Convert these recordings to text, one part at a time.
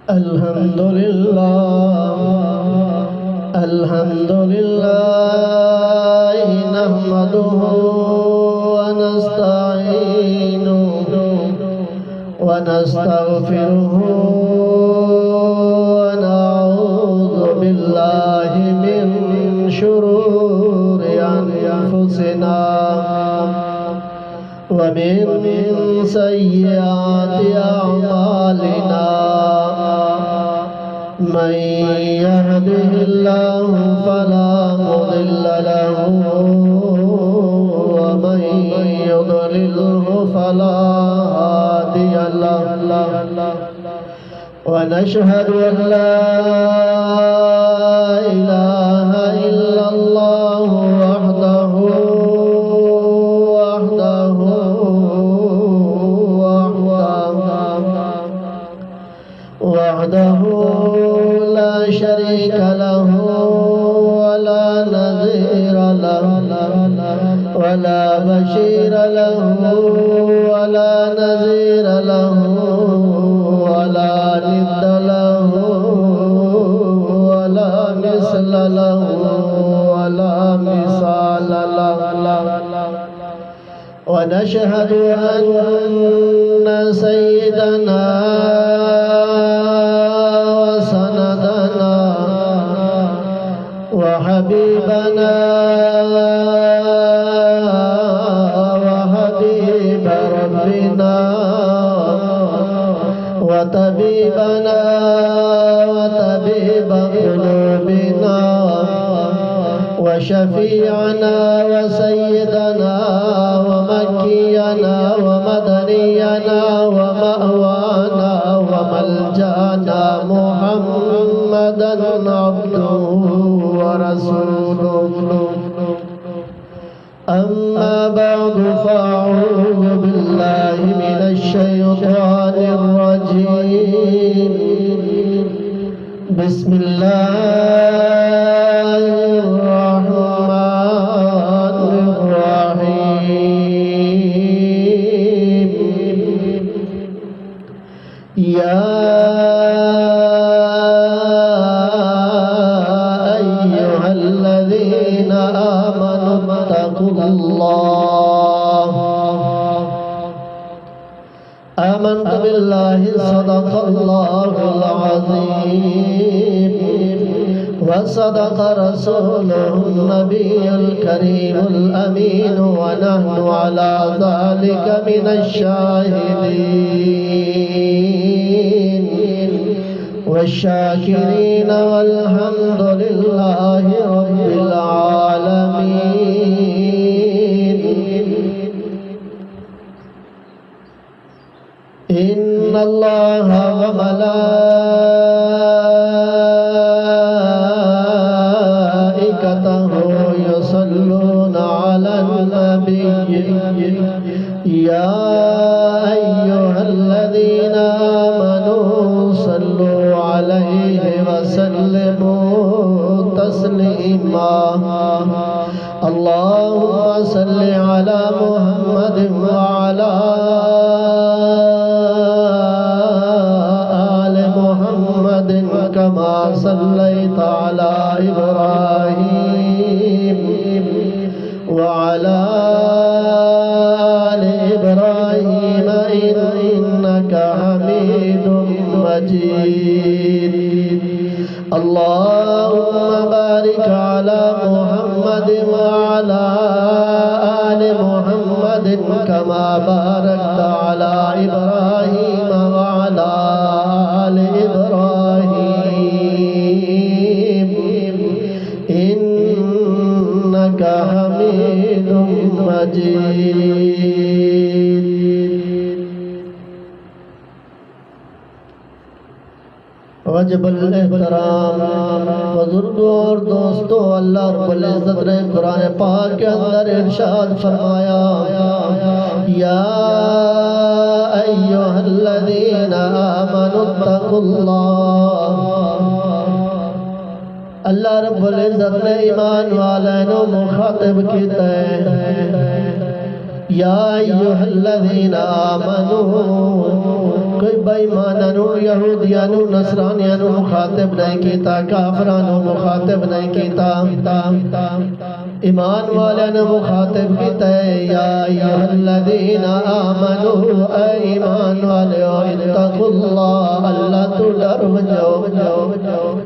الحمد لله نحمده ونستعينه ونستغفره ونعوذ بالله من شرور أنفسنا ومن سيئات أعمالنا من يهده الله فلا مضل له ومن يضلله فلا هادي له ونشهد أن لا إله إلا الله وحده لا شريك له ولا نظير له ولا بشير له ولا نذير له ولا ند له ولا مثل له ولا مثال له ونشهد أن سيدنا وسندنا وحبيبنا وحبيب ربنا وطبيبنا وطبيب قلوبنا وشفيعنا وسيدنا ومكينا ومدنينا ومأوانا وملجأنا محمدا عبده ورسوله أما بعد فأعوذ بالله من الشيطان الرجيم بسم الله الرحمن الرحيم يا أيها الذين آمنوا اتقوا الله آمنت بالله صدق الله العظيم وصدق رسوله النبي الكريم الأمين ونحن على ذلك من الشاهدين والشاكرين والحمد لله رب العالمين إن الله وملائكته يصلون على النبي يا أيها الذين آمنوا صلوا عليه وسلموا تسليما اللهم صل على محمد وعلى آل محمد كما صليت على إبراهيم وعلى آل إبراهيم إنك حميد مجيد اللهم بارك على محمد وعلى آل محمد كما باركت على إبراهيم وعلى آل إبراهيم إنك حميد مجيد वाजिब एहतराम बुजुर्गों और दोस्तों, अल्लाह रब्बुल इज्जत ने कुरान पाक के अंदर इरशाद फरमाया, या अय्युहल्लज़ीना आमनुत्तकुल्लाह। अल्लाह रब्बुल इज्जत ने ईमान वालों को मुखातिब किया है, या अय्युहल्लज़ीना आमनू کوئی بے ایماناں نو یہودیاں نو نصرانیاں نو مخاطب نہیں کیتا کافراں نو مخاطب نہیں کیتا ایمان والیاں نو مخاطب کیتا ہے یا ایھا الذین آمنو اے ایمان والیو اتقوا اللہ اللہ تو ڈر ونجو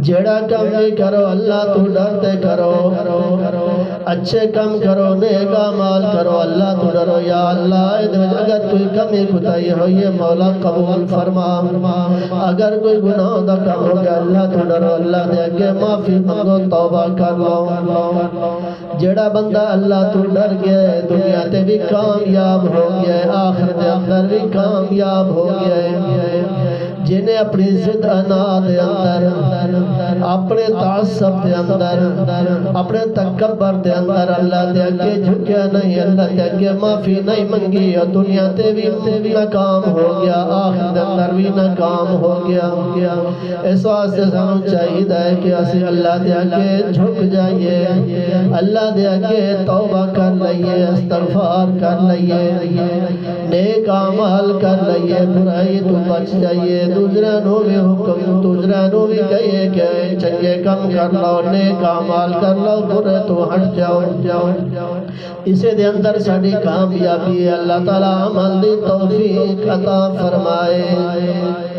جڑا کم بھی کرو اللہ تو ڈرتے کرو اچھے کم کرو نیک اعمال کرو اللہ تو ڈرو یا اللہ اگر کوئی کمی کوتاہی ہوئی ہے مولا قبول فرما اگر کوئی گناہ دا کم ہو گیا اللہ تو ڈرو اللہ دے اگے معافی منگو توبہ کر لو جڑا بندہ اللہ تو ڈر گیا ہے دنیا تے بھی کامیاب ہو گیا ہے آخرت دے اندر بھی کامیاب ہو گیا ہے جنہیں اپنی ضد انا دے اندر اپنے تعصب دے اندر اپنے تکبر دے اندر اللہ دے اگے جھکیا نہیں اللہ دے اگے معافی نہیں منگی اور دنیا تے بھی ناکام ہو گیا آخرت دے اندر بھی ناکام ہو گیا اس واسطے سانوں چاہیے ہے کہ اسی اللہ دے اگے جھک جائیے اللہ دے اگے توبہ کر لئیے استغفار کر لئیے نیک اعمال کر لئیے برائی تو بچ جائیے دوسرا نو بھی حکم دوسرا نو بھی کہیے کہ چنگے کم کر لو نیک اعمال کر لو برے تو ہٹ جاؤ اسے دے اندر ساڑی کامیابی اللہ تعالی عمل دی توفیق عطا فرمائے